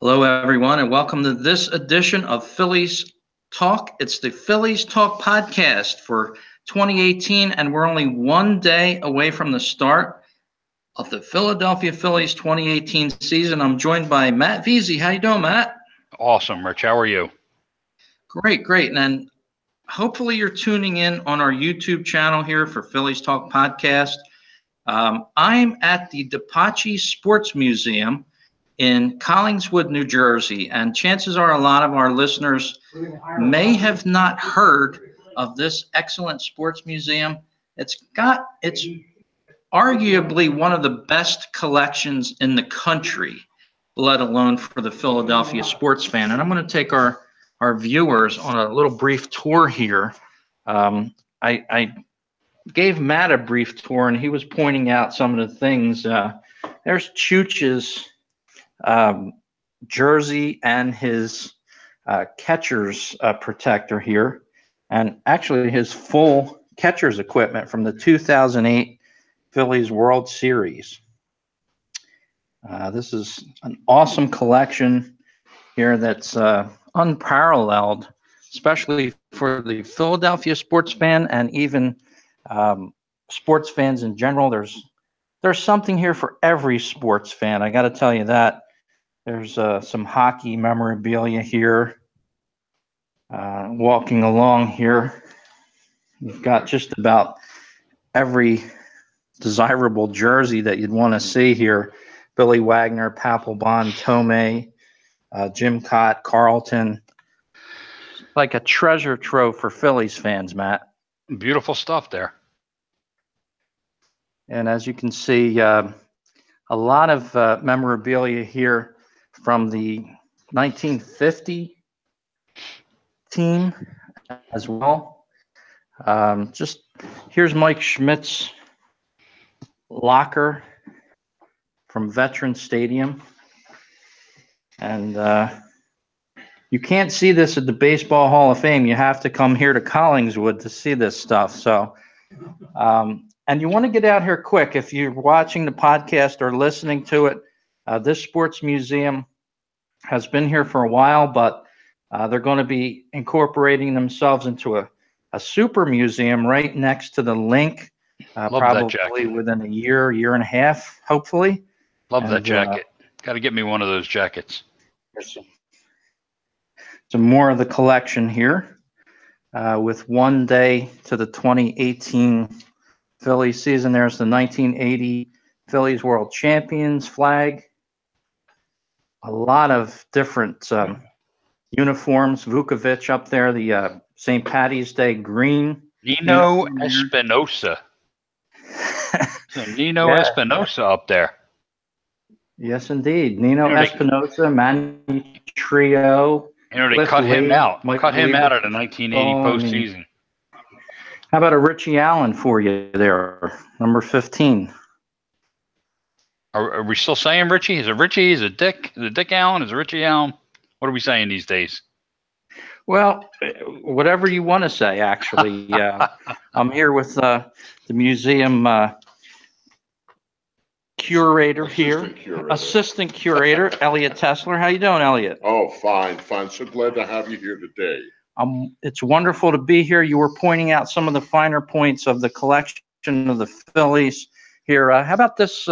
Hello, everyone, and welcome to this edition of Phillies Talk. It's the Phillies Talk podcast for 2018, and we're only one day away from the start of the Philadelphia Phillies 2018 season. I'm joined by Matt Veazey. How you doing, Matt? Awesome, Rich. How are you? Great. And hopefully you're tuning in on our YouTube channel here for Phillies Talk podcast. I'm at the Depace Sports Museum in Collingswood, New Jersey, and chances are a lot of our listeners may have not heard of this excellent sports museum. It's arguably one of the best collections in the country, let alone for the Philadelphia sports fan. And I'm going to take our viewers on a little brief tour here. I gave Matt a brief tour, and he was pointing out some of the things. There's Chooch's jersey and his catcher's protector here, and actually his full catcher's equipment from the 2008 Phillies World Series. This is an awesome collection here that's unparalleled, especially for the Philadelphia sports fan and even sports fans in general. There's something here for every sports fan. I got to tell you that. There's some hockey memorabilia here. Walking along here, you've got just about every desirable jersey that you'd want to see here. Billy Wagner, Papelbon, Tomei, Jim Cott, Carlton. Like a treasure trove for Phillies fans, Matt. Beautiful stuff there. And as you can see, a lot of memorabilia here from the 1950 team as well. Just here's Mike Schmidt's locker from Veterans Stadium. And you can't see this at the Baseball Hall of Fame. You have to come here to Collingswood to see this stuff. So, and you want to get out here quick. If you're watching the podcast or listening to it, this sports museum has been here for a while, but they're going to be incorporating themselves into a super museum right next to the link, probably within a year and a half, hopefully. Love that jacket. Got to get me one of those jackets. Some more of the collection here with one day to the 2018 Phillies season. There's the 1980 Phillies World Champions flag. A lot of different uniforms. Vukovic up there, the St. Patty's Day green. Nino Espinosa. Nino Espinosa up there. Yes, indeed. Nino Espinosa, Manny Trio. They cut him out. Cut him out of the 1980 postseason. How about a Richie Allen for you there, number 15? Are we still saying Richie? Is it Richie? Is it Dick? Is it Dick Allen? Is it Richie Allen? What are we saying these days? Well, whatever you want to say, actually. I'm here with the museum curator assistant curator, Elliot Tessler. How you doing, Elliot? Oh, fine. So glad to have you here today. It's wonderful to be here. You were pointing out some of the finer points of the collection of the Phillies here. How about this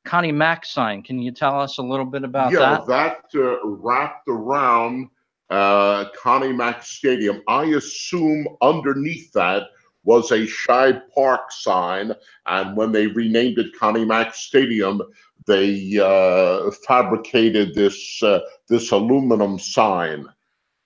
Connie Mack sign? Can you tell us a little bit about that? Yeah, that wrapped around Connie Mack Stadium. I assume underneath that was a Shibe Park sign, and when they renamed it Connie Mack Stadium, they fabricated this aluminum sign.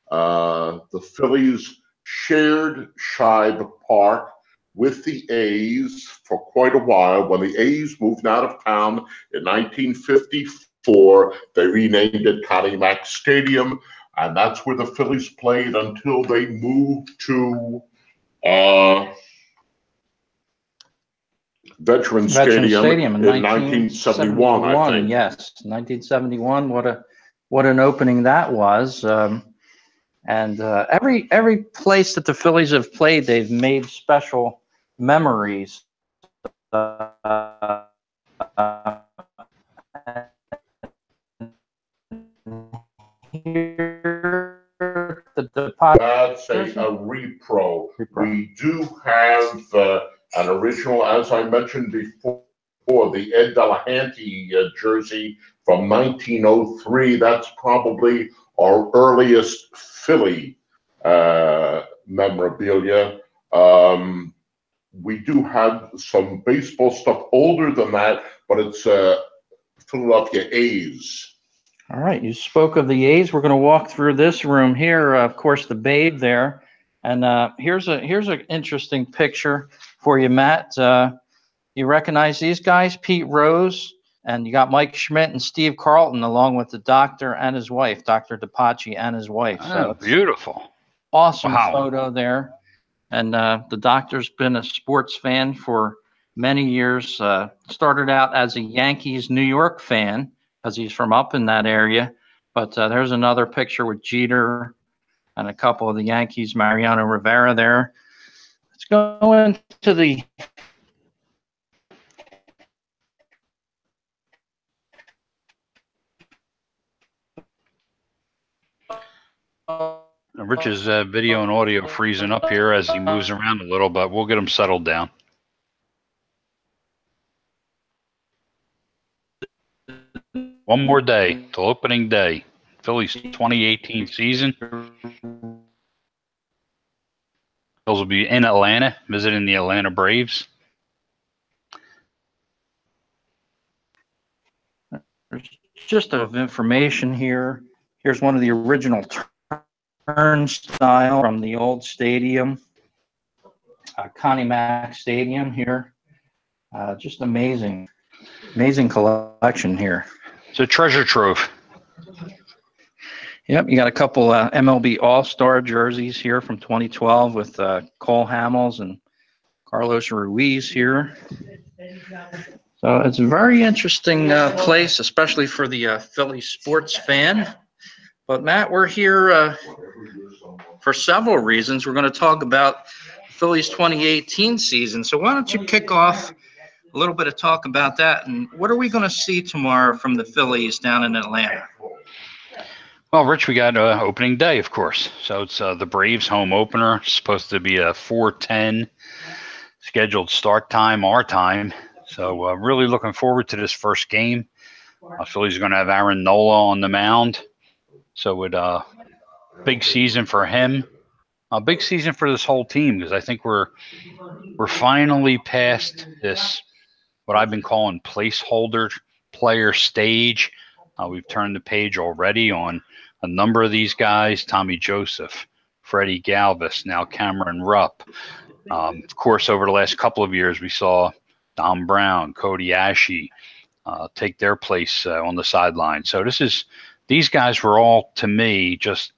The Phillies shared Shibe Park with the A's for quite a while. When the A's moved out of town in 1954, they renamed it Connie Mack Stadium, and that's where the Phillies played until they moved to Veterans Stadium in 1971, I think. Yes, 1971. What an opening that was. And every place that the Phillies have played, they've made special memories. here at the Depace. That's a repro. We do have an original, as I mentioned before, the Ed Delahanty jersey from 1903. That's probably our earliest Philly memorabilia. We do have some baseball stuff older than that, but it's Philadelphia A's. All right, you spoke of the A's. We're going to walk through this room here. Of course, the Babe there, and here's an interesting picture for you, Matt. You recognize these guys, Pete Rose, and you got Mike Schmidt and Steve Carlton, along with the doctor and his wife, Dr. Depace and his wife. Oh, beautiful. Awesome Wow. photo there. And the doctor's been a sports fan for many years. Started out as a Yankees New York fan because he's from up in that area. But there's another picture with Jeter and a couple of the Yankees, Mariano Rivera there. Let's go into the Rich's video and audio freezing up here as he moves around a little, but we'll get him settled down. One more day till opening day. Phillies 2018 season. Phillies will be in Atlanta, visiting the Atlanta Braves. There's just of information here. Here's one of the original turnstile from the old stadium, Connie Mack Stadium here. Just amazing collection here. It's a treasure trove. Yep, you got a couple MLB All-Star jerseys here from 2012 with Cole Hamels and Carlos Ruiz here. So it's a very interesting place, especially for the Philly sports fan. But Matt, we're here for several reasons. We're going to talk about Phillies 2018 season. So why don't you kick off a little bit of talk about that, and what are we going to see tomorrow from the Phillies down in Atlanta? Well, Rich, we got opening day, of course. So it's the Braves home opener. It's supposed to be a 4:10 scheduled start time, our time. So really looking forward to this first game. Phillies are going to have Aaron Nola on the mound. So it big season for him. A big season for this whole team, because I think we're finally past this, what I've been calling placeholder player stage. We've turned the page already on a number of these guys: Tommy Joseph, Freddie Galvis, now Cameron Rupp. Of course, over the last couple of years, we saw Dom Brown, Cody Ashe take their place on the sideline. So these guys were all, to me, just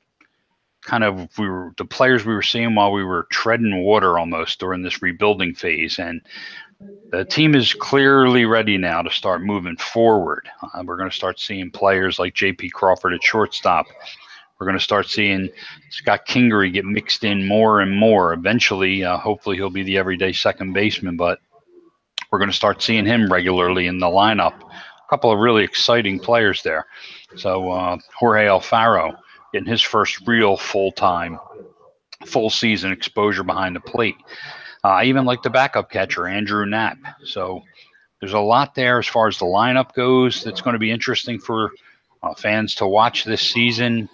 kind of the players we were seeing while we were treading water almost during this rebuilding phase. And the team is clearly ready now to start moving forward. We're going to start seeing players like J.P. Crawford at shortstop. We're going to start seeing Scott Kingery get mixed in more and more. Eventually, hopefully he'll be the everyday second baseman, but we're going to start seeing him regularly in the lineup. A couple of really exciting players there. So Jorge Alfaro getting his first real full-time, full-season exposure behind the plate. I even like the backup catcher, Andrew Knapp. So there's a lot there as far as the lineup goes that's going to be interesting for fans to watch this season.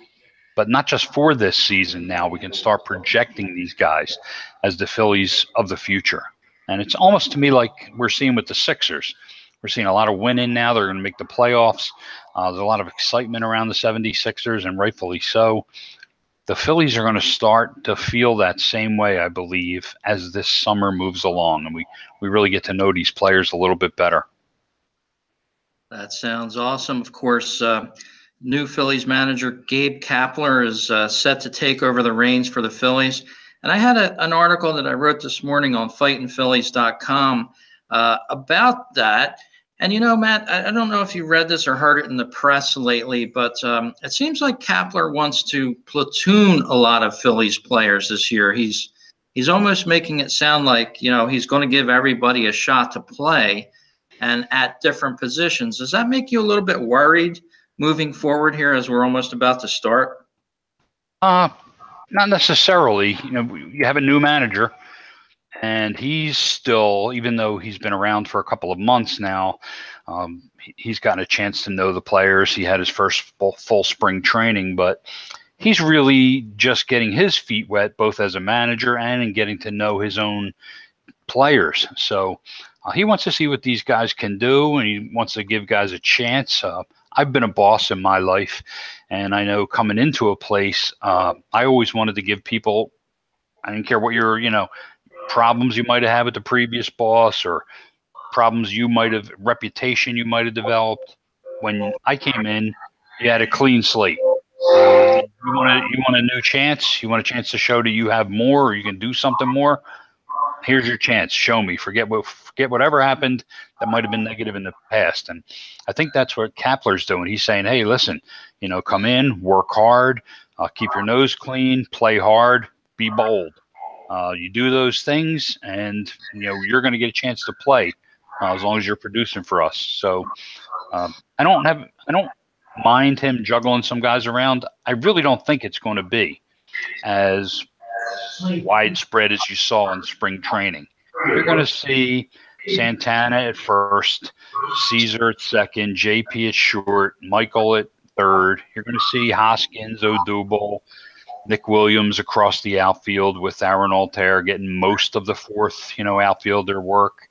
But not just for this season now. We can start projecting these guys as the Phillies of the future. And it's almost to me like we're seeing with the Sixers. We're seeing a lot of winning now. They're going to make the playoffs. There's a lot of excitement around the 76ers, and rightfully so. The Phillies are going to start to feel that same way, I believe, as this summer moves along. And we really get to know these players a little bit better. That sounds awesome. Of course, new Phillies manager Gabe Kapler is set to take over the reins for the Phillies. And I had an article that I wrote this morning on fightinphillies.com about that. And, you know, Matt, I don't know if you read this or heard it in the press lately, but it seems like Kapler wants to platoon a lot of Phillies players this year. He's almost making it sound like, you know, he's going to give everybody a shot to play and at different positions. Does that make you a little bit worried moving forward here as we're almost about to start? Not necessarily. You have a new manager, and he's still, even though he's been around for a couple of months now, he's gotten a chance to know the players. He had his first full spring training, but he's really just getting his feet wet, both as a manager and in getting to know his own players. So he wants to see what these guys can do, and he wants to give guys a chance. I've been a boss in my life, and I know coming into a place, I always wanted to give people, I didn't care what your, problems you might have had with the previous boss or problems reputation you might have developed. When I came in, you had a clean slate. You want a new chance. You want a chance to show that you have more, or you can do something more. Here's your chance. Show me. Forget whatever happened that might have been negative in the past. And I think that's what Kapler's doing. He's saying, hey, listen, come in, work hard, keep your nose clean, play hard, be bold. You do those things, and you're going to get a chance to play as long as you're producing for us. So I don't mind him juggling some guys around. I really don't think it's going to be as widespread as you saw in spring training. You're going to see Santana at first, Caesar at second, JP at short, Michael at third. You're going to see Hoskins, Odubel, Nick Williams across the outfield with Aaron Altair getting most of the fourth, outfielder work.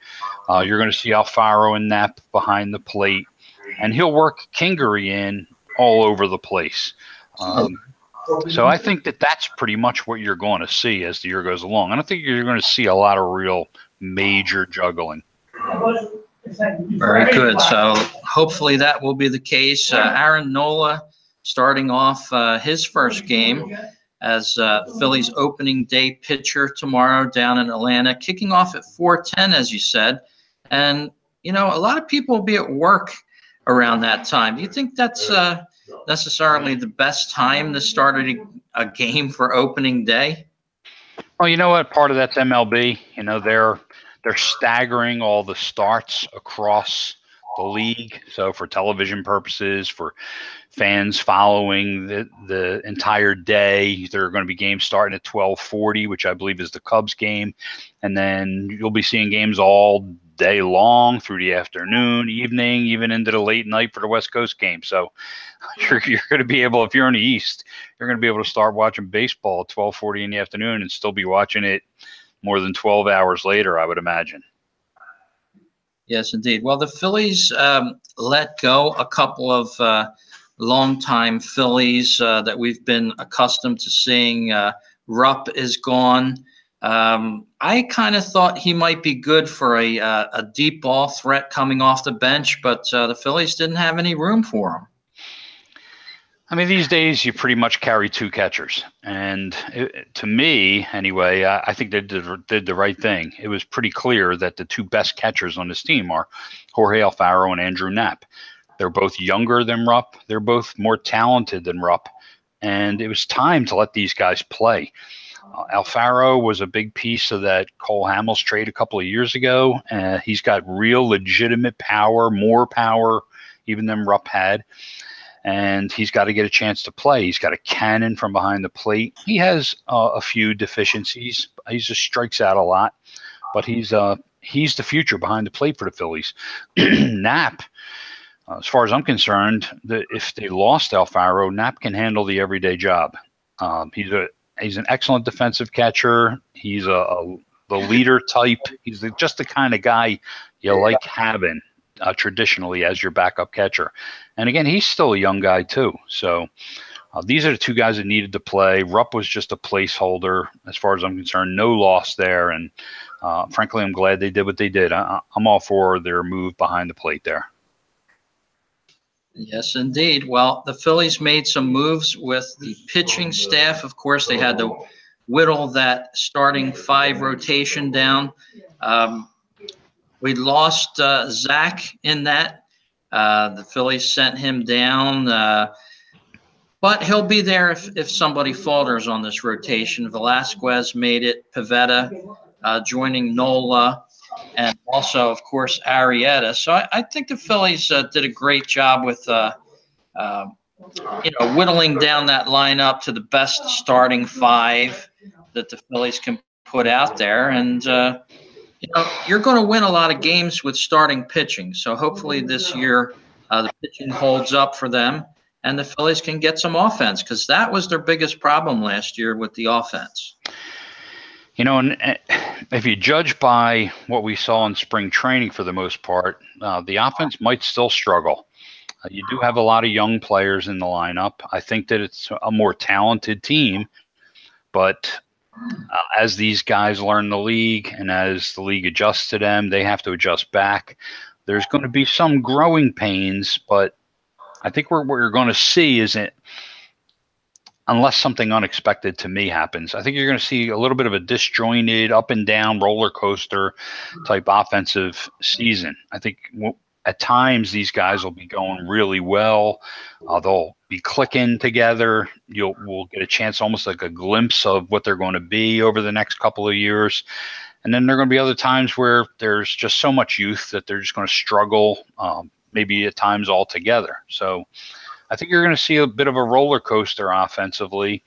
You're going to see Alfaro and Knapp behind the plate, and he'll work Kingery in all over the place. So I think that's pretty much what you're going to see as the year goes along. I don't think you're going to see a lot of real major juggling. Very good. So hopefully that will be the case. Aaron Nola starting off his first game as Phillies opening day pitcher tomorrow down in Atlanta, kicking off at 4:10, as you said. And, a lot of people will be at work around that time. Do you think that's necessarily the best time to start a game for opening day? Well, you know what? Part of that's MLB. They're staggering all the starts across the league. So for television purposes, for fans following the entire day, there are going to be games starting at 12:40, which I believe is the Cubs game. And then you'll be seeing games all day long through the afternoon, evening, even into the late night for the West Coast game. So you're going to be able, if you're in the East, you're going to be able to start watching baseball at 12:40 in the afternoon and still be watching it more than 12 hours later, I would imagine. Yes, indeed. Well, the Phillies let go a couple of longtime Phillies that we've been accustomed to seeing. Rupp is gone. I kind of thought he might be good for a deep ball threat coming off the bench, but the Phillies didn't have any room for him. I mean, these days you pretty much carry two catchers, and to me, anyway, I think they did the right thing. It was pretty clear that the two best catchers on this team are Jorge Alfaro and Andrew Knapp. They're both younger than Rupp. They're both more talented than Rupp, and it was time to let these guys play. Alfaro was a big piece of that Cole Hamels trade a couple of years ago. He's got real legitimate power, more power even than Rupp had. And he's got to get a chance to play. He's got a cannon from behind the plate. He has a few deficiencies. He just strikes out a lot, but he's the future behind the plate for the Phillies. Knapp, as far as I'm concerned, if they lost Alfaro, Knapp can handle the everyday job. He's an excellent defensive catcher. He's the leader type. He's just the kind of guy you like having traditionally as your backup catcher. And again, he's still a young guy too. So these are the two guys that needed to play. Rupp was just a placeholder as far as I'm concerned. No loss there. And frankly, I'm glad they did what they did. I'm all for their move behind the plate there. Yes, indeed. Well, the Phillies made some moves with the pitching staff. Of course, they had to whittle that starting five rotation down. We lost Zach in that. The Phillies sent him down. But he'll be there if somebody falters on this rotation. Velasquez made it. Pivetta joining Nola. And also, of course, Arrieta. So I think the Phillies did a great job with uh, whittling down that lineup to the best starting five that the Phillies can put out there. And, you're going to win a lot of games with starting pitching. So hopefully this year the pitching holds up for them and the Phillies can get some offense, because that was their biggest problem last year with the offense. And if you judge by what we saw in spring training for the most part, the offense might still struggle. You do have a lot of young players in the lineup. I think that it's a more talented team, but as these guys learn the league and as the league adjusts to them, they have to adjust back. There's going to be some growing pains, but I think what you're going to see is it, unless something unexpected to me happens, I think you're going to see a little bit of a disjointed, up and down roller coaster type offensive season. I think at times these guys will be going really well. They'll be clicking together. We'll get a chance, almost like a glimpse of what they're going to be over the next couple of years. And then there are going to be other times where there's just so much youth that they're just going to struggle, maybe at times altogether. So I think you're going to see a bit of a roller coaster offensively.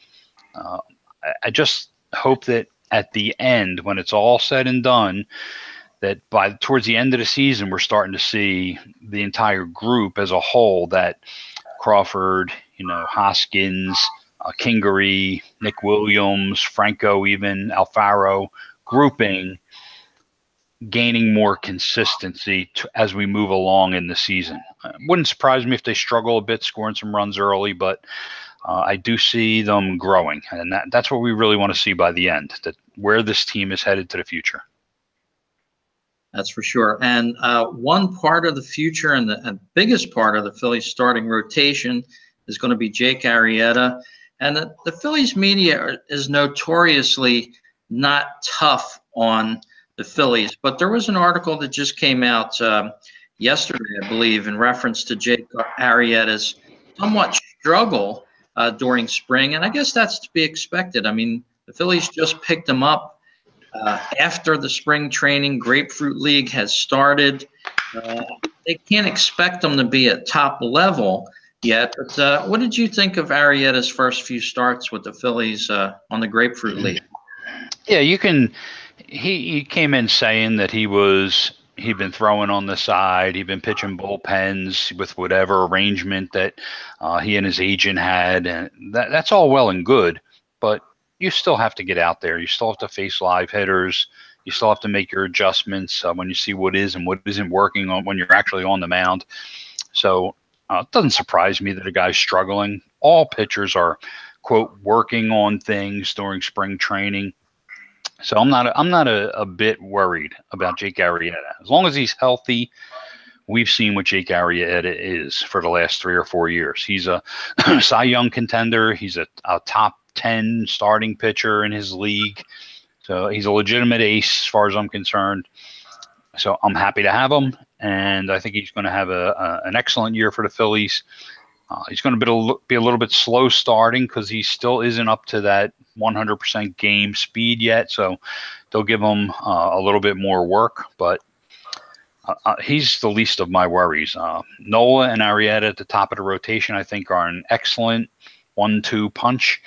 I just hope that at the end, when it's all said and done, that towards the end of the season, we're starting to see the entire group as a whole, that Crawford, Hoskins, Kingery, Nick Williams, Franco, even Alfaro grouping, gaining more consistency as we move along in the season. Wouldn't surprise me if they struggle a bit scoring some runs early, but I do see them growing. And that's what we really want to see by the end, that where this team is headed to the future. That's for sure. And one part of the future and the biggest part of the Phillies starting rotation is going to be Jake Arrieta. And the Phillies media is notoriously not tough on the Phillies. But there was an article that just came out yesterday, I believe, in reference to Jake Arrieta's somewhat struggle during spring. And I guess that's to be expected. I mean, the Phillies just picked him up after the spring training. Grapefruit League has started. They can't expect them to be at top level yet. But what did you think of Arrieta's first few starts with the Phillies on the Grapefruit League? Yeah, he came in saying that he'd been throwing on the side. He'd been pitching bullpens with whatever arrangement that he and his agent had. And that's all well and good, but you still have to get out there. You still have to face live hitters. You still have to make your adjustments when you see what is and what isn't working when you're actually on the mound. So it doesn't surprise me that a guy's struggling. All pitchers are, quote, working on things during spring training. So I'm not a bit worried about Jake Arrieta. As long as he's healthy, we've seen what Jake Arrieta is for the last 3 or 4 years. He's a Cy Young contender. He's a top 10 starting pitcher in his league. So he's a legitimate ace as far as I'm concerned. So I'm happy to have him, and I think he's going to have an excellent year for the Phillies. He's going to be a little bit slow starting because he still isn't up to that 100% game speed yet. So they'll give him a little bit more work, but he's the least of my worries. Nola and Arrieta at the top of the rotation, I think, are an excellent 1-2 punch.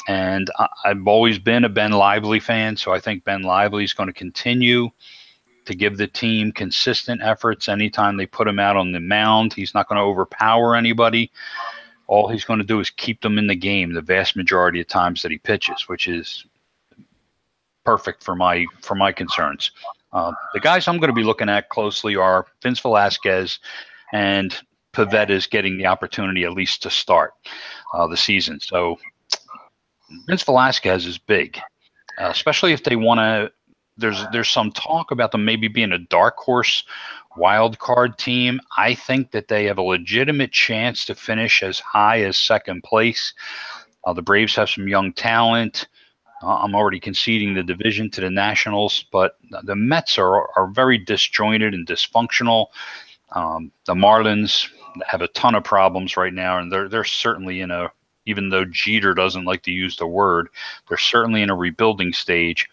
And I've always been a Ben Lively fan, so I think Ben Lively is going to continue to give the team consistent efforts anytime they put him out on the mound. He's not going to overpower anybody. All he's going to do is keep them in the game the vast majority of times that he pitches, which is perfect for my concerns. The guys I'm going to be looking at closely are Vince Velasquez, and Pavetta's getting the opportunity at least to start the season. So Vince Velasquez is big, especially if they want to. There's some talk about them maybe being a dark horse wild card team. I think that they have a legitimate chance to finish as high as second place. The Braves have some young talent. I'm already conceding the division to the Nationals, but the Mets are very disjointed and dysfunctional. The Marlins have a ton of problems right now, and they're certainly in a, even though Jeter doesn't like to use the word, they're certainly in a rebuilding stage.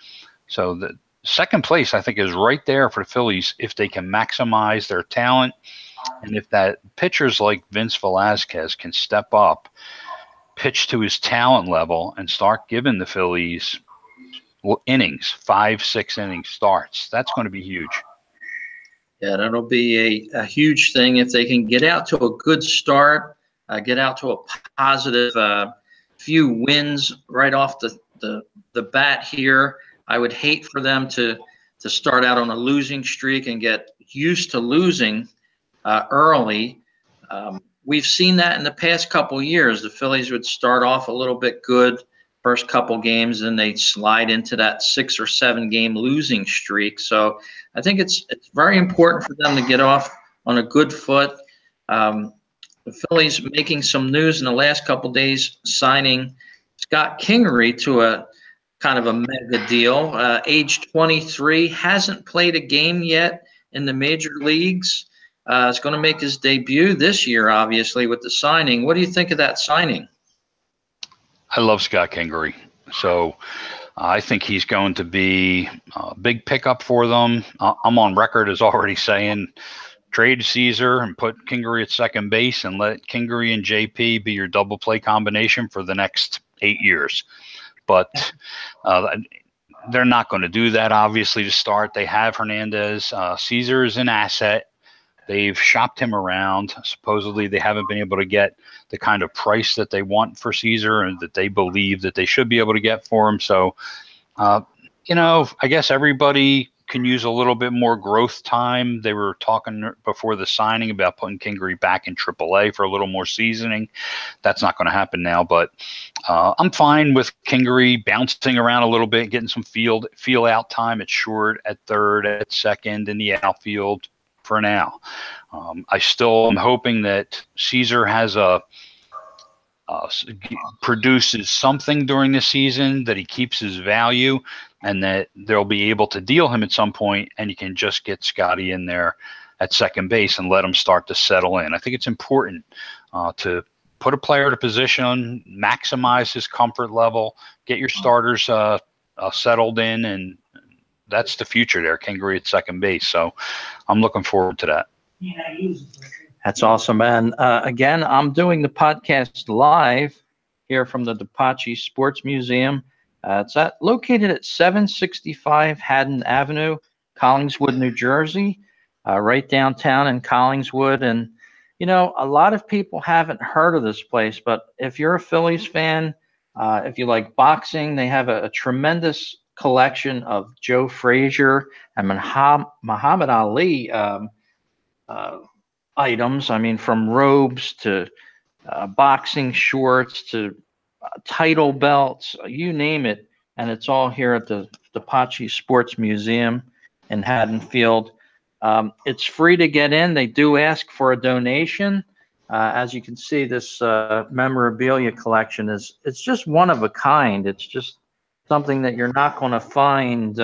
So the second place, I think, is right there for the Phillies if they can maximize their talent And if that pitchers like Vince Velasquez can step up, pitch to his talent level, and start giving the Phillies innings, 5-6 inning starts, that's going to be huge. Yeah, that'll be a huge thing if they can get out to a good start, get out to a positive few wins right off the bat here. I would hate for them to start out on a losing streak and get used to losing early. We've seen that in the past couple years. The Phillies would start off a little bit good first couple games, and they'd slide into that 6 or 7 game losing streak. So I think it's very important for them to get off on a good foot. The Phillies making some news in the last couple days, signing Scott Kingery to a kind of a mega deal. Age 23, hasn't played a game yet in the major leagues. Is going to make his debut this year, obviously, with the signing. What do you think of that signing? I love Scott Kingery. So I think he's going to be a big pickup for them. I'm on record as already saying trade Caesar and put Kingery at second base and let Kingery and JP be your double play combination for the next 8 years. But they're not going to do that, obviously, to start. They have Hernandez. Caesar is an asset. They've shopped him around. Supposedly, they haven't been able to get the kind of price that they want for Caesar and that they believe that they should be able to get for him. So, I guess everybody can use a little bit more growth time. They were talking before the signing about putting Kingery back in AAA for a little more seasoning. That's not going to happen now, but I'm fine with Kingery bouncing around a little bit, getting some feel out time at short, at third, at second, in the outfield for now. I still am hoping that Caesar has produces something during the season, that he keeps his value, and that they'll be able to deal him at some point, and you can just get Scotty in there at second base and let him start to settle in. I think it's important to put a player to position, maximize his comfort level, get your starters settled in, and that's the future there, Kingery at second base. So I'm looking forward to that. That's awesome, man. Again, I'm doing the podcast live here from the Depace Sports Museum. It's located at 765 Haddon Avenue, Collingswood, New Jersey, right downtown in Collingswood. And, a lot of people haven't heard of this place, but if you're a Phillies fan, if you like boxing, they have a tremendous collection of Joe Frazier and Muhammad Ali items. I mean, from robes to boxing shorts to title belts, you name it, and it's all here at the Depace Sports Museum in Haddonfield. It's free to get in. They do ask for a donation. As you can see, this memorabilia collection it's just one of a kind. It's just something that you're not going to find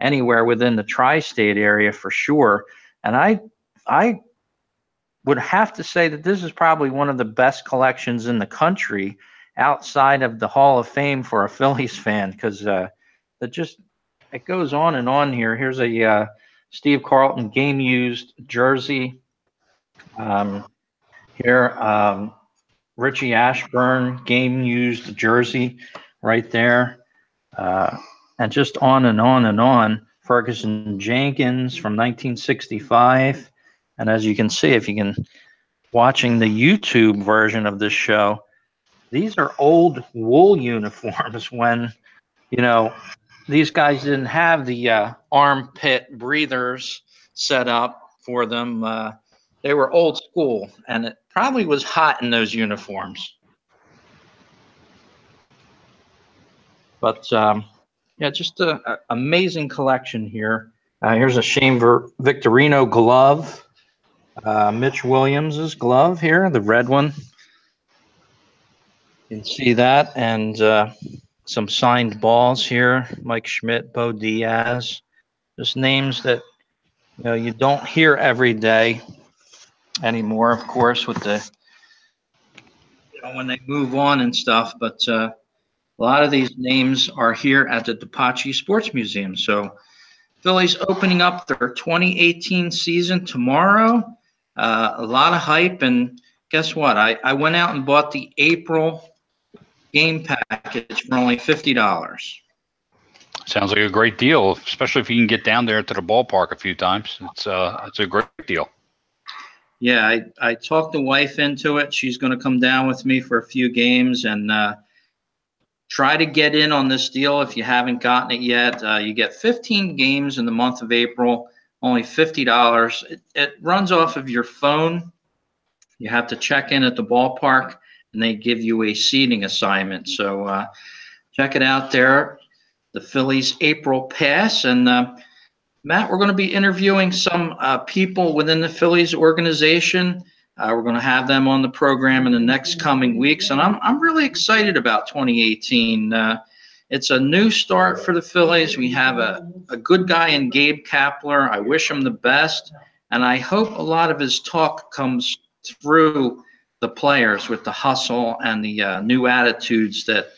anywhere within the tri-state area for sure. And I would have to say that this is probably one of the best collections in the country outside of the Hall of Fame for a Phillies fan, because it goes on and on here. Here's a Steve Carlton game used jersey. Here, Richie Ashburn game used jersey right there. And just on and on and on. Ferguson Jenkins from 1965. And as you can see, if you can, watching the YouTube version of this show, these are old wool uniforms when, these guys didn't have the armpit breathers set up for them. They were old school, and it probably was hot in those uniforms. But just an amazing collection here. Here's a Shane Victorino glove. Mitch Williams's glove here, the red one. You can see that, and some signed balls here. Mike Schmidt, Bo Diaz. Just names that you don't hear every day anymore, of course, with the when they move on and stuff. But a lot of these names are here at the Depace Sports Museum. So Phillies opening up their 2018 season tomorrow. A lot of hype, and guess what? I went out and bought the April game package for only $50. Sounds like a great deal, especially if you can get down there to the ballpark a few times. It's a great deal. Yeah, I talked the wife into it. She's going to come down with me for a few games and try to get in on this deal if you haven't gotten it yet. You get 15 games in the month of April, only $50. It runs off of your phone. You have to check in at the ballpark, and they give you a seating assignment. So check it out there, the Phillies April Pass. And Matt, we're going to be interviewing some people within the Phillies organization. We're going to have them on the program in the next coming weeks, and I'm really excited about 2018. It's a new start for the Phillies. We have a good guy in Gabe Kapler. I wish him the best, and I hope a lot of his talk comes through the players with the hustle and the new attitudes that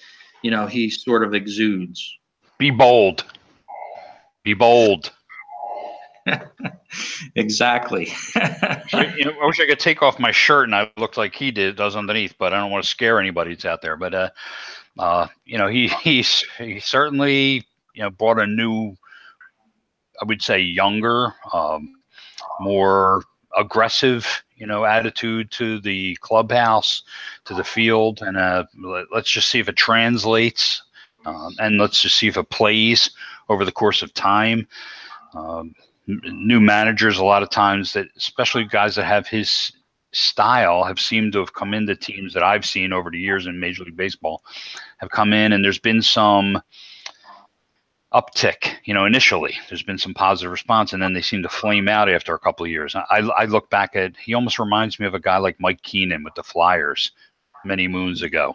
he sort of exudes. Be bold. Be bold. Exactly. I wish I could take off my shirt and I looked like he does underneath, but I don't want to scare anybody that's out there. But he certainly brought a new, I would say, younger, more aggressive attitude to the clubhouse, to the field, and let's just see if it translates, and let's just see if it plays over the course of time. New managers, a lot of times, that especially guys that have his style, have seemed to have come into teams that I've seen over the years in Major League Baseball, have come in, and there's been some uptick. Initially there's been some positive response, and then they seem to flame out after a couple of years. I look back at, he almost reminds me of a guy like Mike Keenan with the Flyers many moons ago.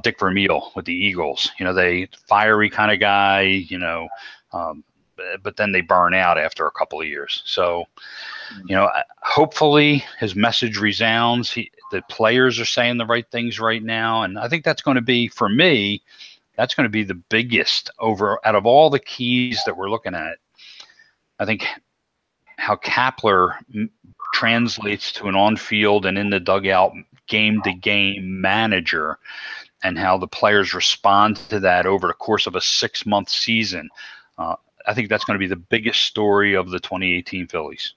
Dick Vermeil with the Eagles, they fiery kind of guy, but then they burn out after a couple of years. So, hopefully his message resounds. The players are saying the right things right now. And I think that's going to be, for me, that's going to be the biggest out of all the keys that we're looking at. I think how Kapler translates to an on-field and in the dugout game-to-game manager, and how the players respond to that over the course of a 6-month season. I think that's going to be the biggest story of the 2018 Phillies.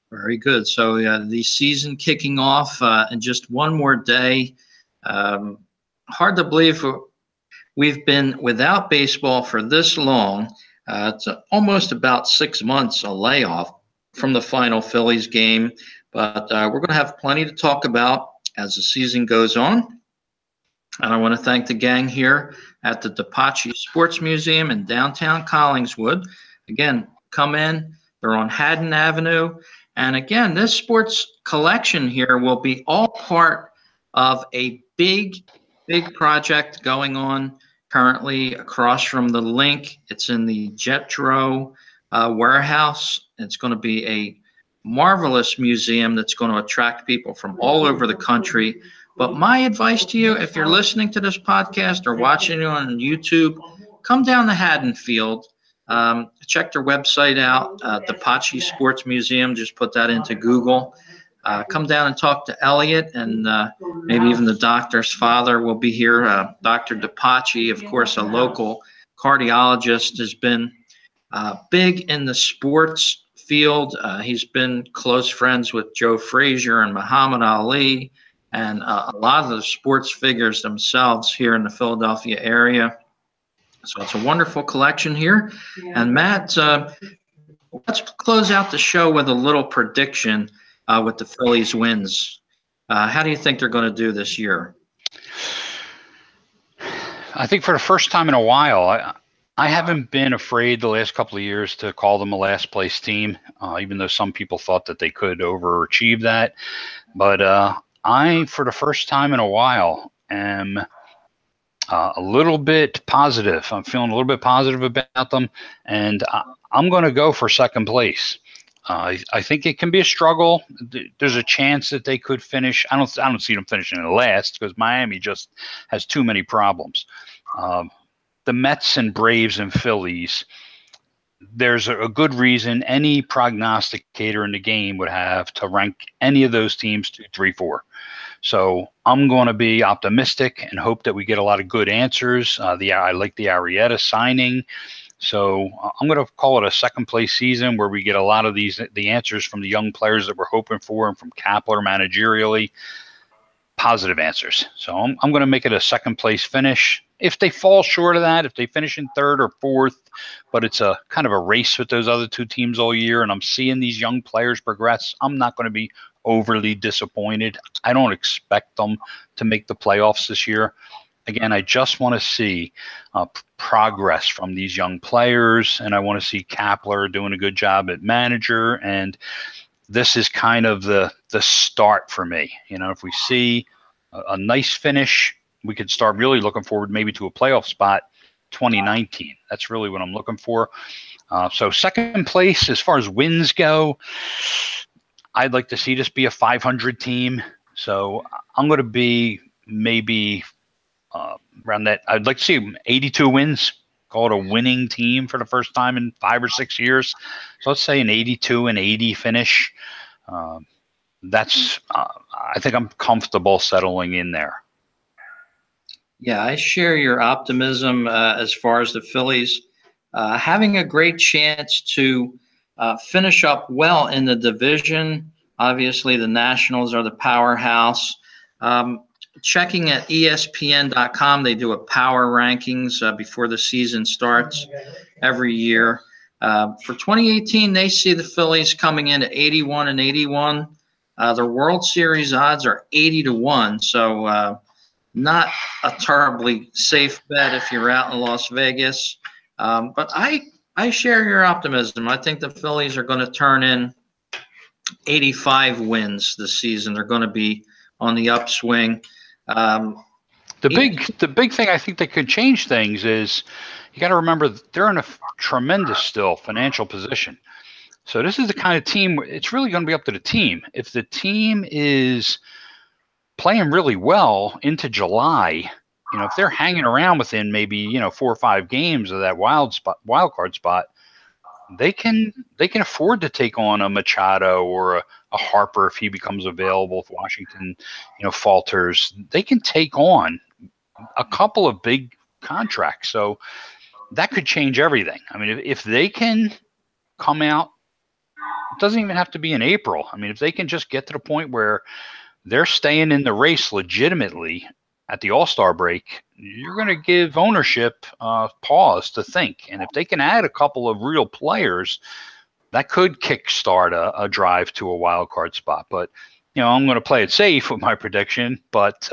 Very good. So the season kicking off in just one more day. Hard to believe we've been without baseball for this long. It's almost about 6 months, a layoff from the final Phillies game. But we're going to have plenty to talk about as the season goes on. And I want to thank the gang here at the Depace Sports Museum in downtown Collingswood. Again, come in. They're on Haddon Avenue. And again, this sports collection here will be all part of a big project going on currently across from the link. It's in the Jetro warehouse. It's going to be a marvelous museum that's going to attract people from all over the country. But my advice to you, if you're listening to this podcast or watching it on YouTube, come down to Haddonfield. Check their website out, Depace Sports Museum. Just put that into Google. Come down and talk to Elliot, and maybe even the doctor's father will be here. Dr. Depace, of course, a local cardiologist, has been big in the sports field. He's been close friends with Joe Frazier and Muhammad Ali, and a lot of the sports figures themselves here in the Philadelphia area. So it's a wonderful collection here. And Matt, let's close out the show with a little prediction with the Phillies wins. How do you think they're going to do this year? I think for the first time in a while, I haven't been afraid the last couple of years to call them a last place team, even though some people thought that they could overachieve that. But I, for the first time in a while, am a little bit positive. I'm feeling a little bit positive about them, and I'm going to go for second place. I think it can be a struggle. There's a chance that they could finish. I don't see them finishing in last, because Miami just has too many problems. The Mets and Braves and Phillies, there's a good reason any prognosticator in the game would have to rank any of those teams 2, 3, 4. So I'm going to be optimistic and hope that we get a lot of good answers. I like the Arrieta signing. So I'm going to call it a second place season where we get a lot of the answers from the young players that we're hoping for, and from Kapler managerially, positive answers. So I'm going to make it a second place finish. If they fall short of that, if they finish in third or fourth, but it's a kind of a race with those other two teams all year, and I'm seeing these young players progress, I'm not going to be overly disappointed. I don't expect them to make the playoffs this year. Again, I just want to see progress from these young players, and I want to see Kapler doing a good job at manager. And this is kind of the start for me. You know, if we see a nice finish, we could start really looking forward maybe to a playoff spot 2019. That's really what I'm looking for. So second place, as far as wins go, I'd like to see this be a 500 team. So I'm going to be maybe around that. I'd like to see 82 wins, call it a winning team for the first time in 5 or 6 years. So let's say an 82 and 80 finish. That's I think I'm comfortable settling in there. Yeah, I share your optimism as far as the Phillies having a great chance to finish up well in the division. Obviously, the Nationals are the powerhouse. Checking at ESPN.com, they do a power rankings before the season starts every year. For 2018, they see the Phillies coming in at 81 and 81. Their World Series odds are 80-1, so not a terribly safe bet if you're out in Las Vegas. But I share your optimism. I think the Phillies are going to turn in 85 wins this season. They're going to be on the upswing. The big thing I think that could change things is you got to remember that they're in a tremendous still financial position. So this is the kind of team where it's really going to be up to the team. If the team is playing really well into July, you know, if they're hanging around within maybe 4 or 5 games of that wild card spot, they can afford to take on a Machado or a Harper if he becomes available. If Washington, falters, they can take on a couple of big contracts. So that could change everything. I mean, if they can come out, it doesn't even have to be in April. I mean, if they can just get to the point where they're staying in the race legitimately at the All-Star break, you're going to give ownership pause to think. And if they can add a couple of real players, that could kickstart a drive to a wild card spot. But, I'm going to play it safe with my prediction, but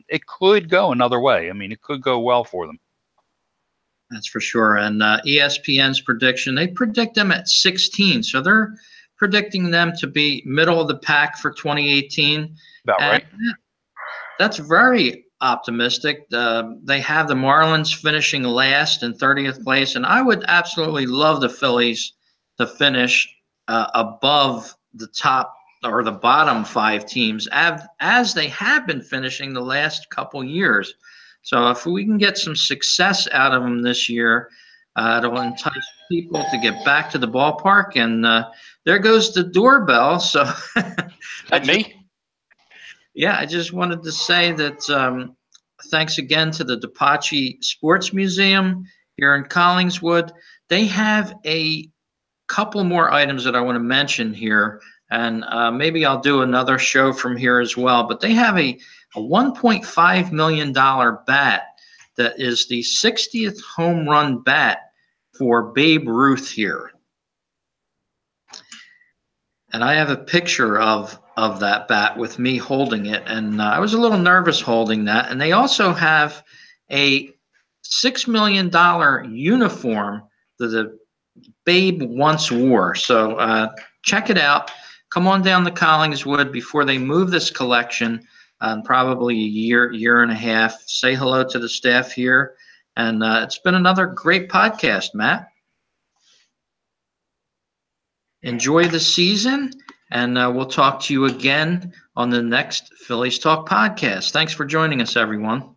it could go another way. I mean, it could go well for them. That's for sure. And ESPN's prediction, they predict them at 16. So they're predicting them to be middle of the pack for 2018. About right. That's very optimistic. They have the Marlins finishing last in 30th place, and I would absolutely love the Phillies to finish above the top or the bottom 5 teams, as they have been finishing the last couple years. So if we can get some success out of them this year, it'll entice people to get back to the ballpark. And there goes the doorbell. So me? Yeah, I just wanted to say that thanks again to the Depace Sports Museum here in Collingswood. They have a couple more items that I want to mention here, and maybe I'll do another show from here as well. But they have a $1.5 million bat that is the 60th home run bat for Babe Ruth here. And I have a picture of that bat with me holding it, and I was a little nervous holding that. And they also have a $6 million uniform that the Babe once wore. So check it out. Come on down to Collingswood before they move this collection in probably a year and a half. Say hello to the staff here. And it's been another great podcast, Matt. Enjoy the season, and we'll talk to you again on the next Phillies Talk podcast. Thanks for joining us, everyone.